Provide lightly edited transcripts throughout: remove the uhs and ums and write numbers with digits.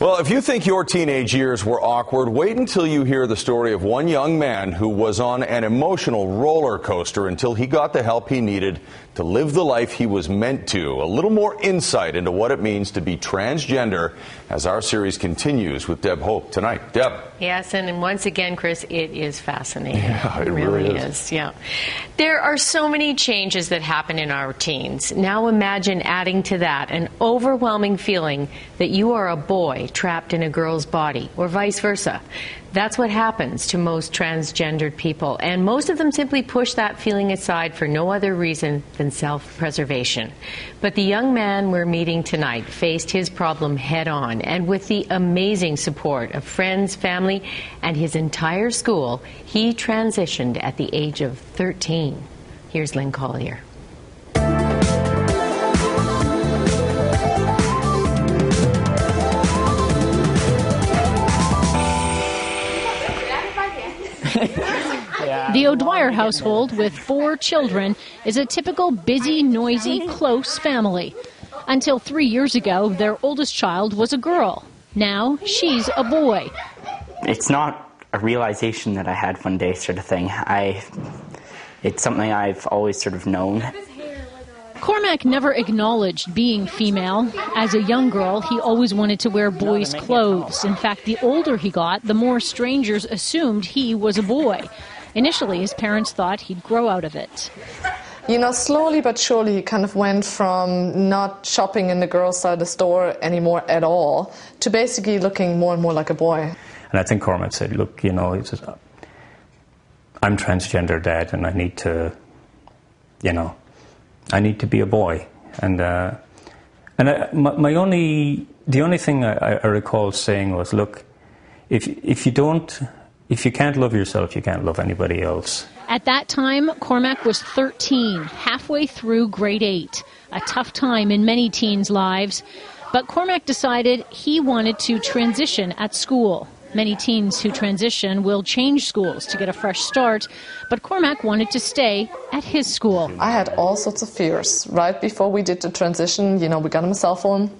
Well, if you think your teenage years were awkward, wait until you hear the story of one young man who was on an emotional roller coaster until he got the help he needed to live the life he was meant to. A little more insight into what it means to be transgender as our series continues with Deb Hope tonight. Deb. Yes, and once again, Chris, it is fascinating. Yeah, it really is. Yeah. There are so many changes that happen in our teens. Now imagine adding to that an overwhelming feeling that you are a boy trapped in a girl's body, or vice versa. That's what happens to most transgendered people, and most of them simply push that feeling aside for no other reason than self-preservation. But the young man we're meeting tonight faced his problem head-on, and with the amazing support of friends, family, and his entire school, he transitioned at the age of 13. Here's Lynn Collier. The O'Dwyer household with 4 children is a typical busy, noisy, close family. Until 3 years ago, their oldest child was a girl. Now she's a boy. It's not a realization that I had one day sort of thing. It's something I've always sort of known. Cormac never acknowledged being female. As a young girl, he always wanted to wear boys' clothes. In fact, the older he got, the more strangers assumed he was a boy. Initially, his parents thought he'd grow out of it. You know, slowly but surely, he kind of went from not shopping in the girls' side of the store anymore at all to basically looking more and more like a boy. And I think Cormac said, look, you know, he says, I'm transgender, Dad, and I need to, you know, I need to be a boy. And the only thing I recall saying was, look, if you can't love yourself, you can't love anybody else. At that time, Cormac was 13, halfway through grade 8, a tough time in many teens' lives. But Cormac decided he wanted to transition at school. Many teens who transition will change schools to get a fresh start, but Cormac wanted to stay at his school. I had all sorts of fears. Right before we did the transition, you know, we got him a cell phone.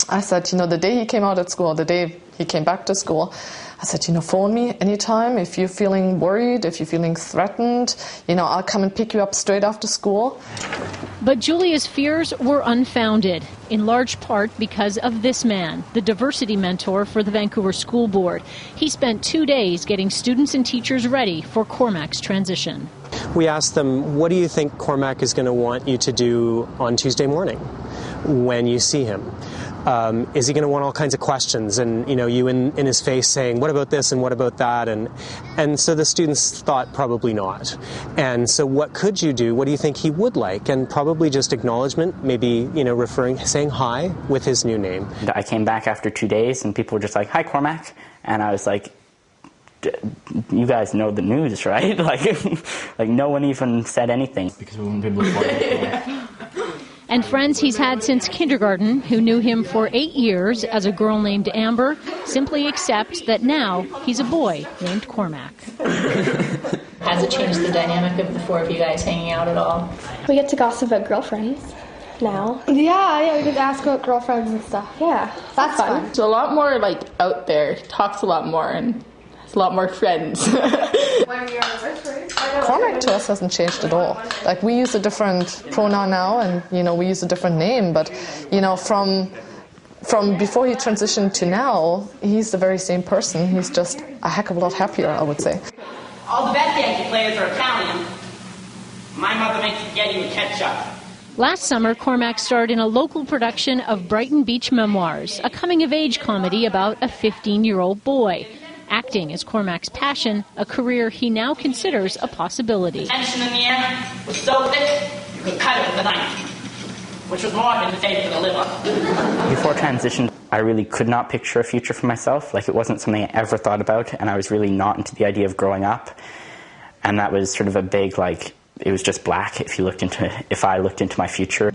I said, you know, the day he came out at school, the day he came back to school, I said, you know, phone me anytime if you're feeling worried, if you're feeling threatened. You know, I'll come and pick you up straight after school. But Julia's fears were unfounded, in large part because of this man, the diversity mentor for the Vancouver School Board. He spent 2 days getting students and teachers ready for Cormac's transition. We asked them, what do you think Cormac is going to want you to do on Tuesday morning when you see him? Is he going to want all kinds of questions and, you know, you in his face saying, what about this and what about that? And so the students thought probably not. And so what could you do? What do you think he would like? And probably just acknowledgement, maybe, you know, saying hi with his new name. I came back after 2 days and people were just like, hi, Cormac. And I was like, you guys know the news, right? Like no one even said anything. Because we wouldn't be able to afford it. And friends he's had since kindergarten, who knew him for 8 years as a girl named Amber, simply accept that now he's a boy named Cormac. Has it changed the dynamic of the 4 of you guys hanging out at all? We get to gossip about girlfriends now. Yeah, we get to ask about girlfriends and stuff. Yeah, that's fun. It's a lot more, like, out there, talks a lot more, and has a lot more friends. Cormac to us hasn't changed at all. Like, we use a different pronoun now, and, you know, we use a different name, but, you know, from before he transitioned to now, he's the very same person. He's just a heck of a lot happier, I would say. All the best Yankee players are Italian. My mother makes spaghetti with ketchup. Last summer, Cormac starred in a local production of Brighton Beach Memoirs, a coming-of-age comedy about a 15-year-old boy. Acting is Cormac's passion, a career he now considers a possibility. Tension in the air was so thick, you could cut it with a knife, which was more than safe for the liver. Before transition, I really could not picture a future for myself. Like, it wasn't something I ever thought about, and I was really not into the idea of growing up. And that was sort of a big, like, it was just black if I looked into my future.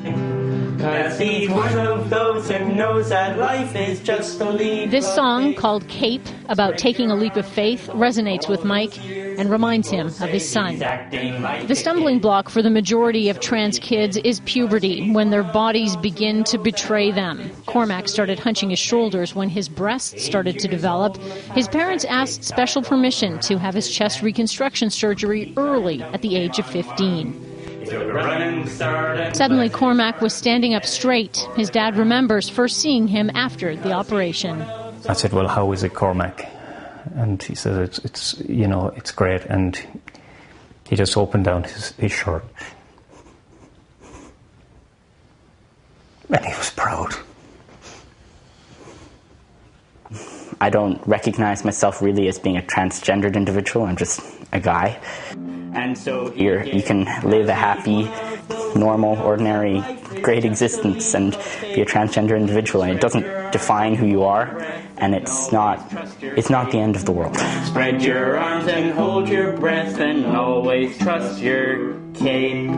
'Cause he's one of those who knows that life is just a leap. This song, called Cape, about taking a leap of faith, resonates with Mike and reminds him of his son. The stumbling block for the majority of trans kids is puberty, when their bodies begin to betray them. Cormac started hunching his shoulders when his breasts started to develop. His parents asked special permission to have his chest reconstruction surgery early at the age of 15. Suddenly, Cormac was standing up straight. His dad remembers first seeing him after the operation. I said, well, how is it, Cormac? And he said, it's you know, it's great. And he just opened down his shirt. And he was proud. I don't recognize myself really as being a transgendered individual. I'm just a guy. And so you can live a happy, normal, ordinary, great existence and be a transgender individual, and it doesn't define who you are, and it's not the end of the world. Spread your arms and hold your breath and always trust your cape.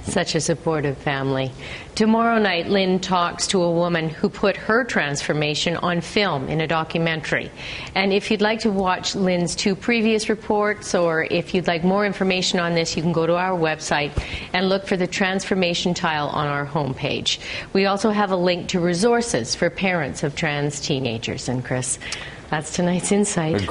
Such a supportive family. Tomorrow night, Lynn talks to a woman who put her transformation on film in a documentary. And if you'd like to watch Lynn's 2 previous reports, or if you'd like more information on this, you can go to our website and look for the transformation tile on our homepage. We also have a link to resources for parents of trans teenagers. And Chris, that's tonight's Insight.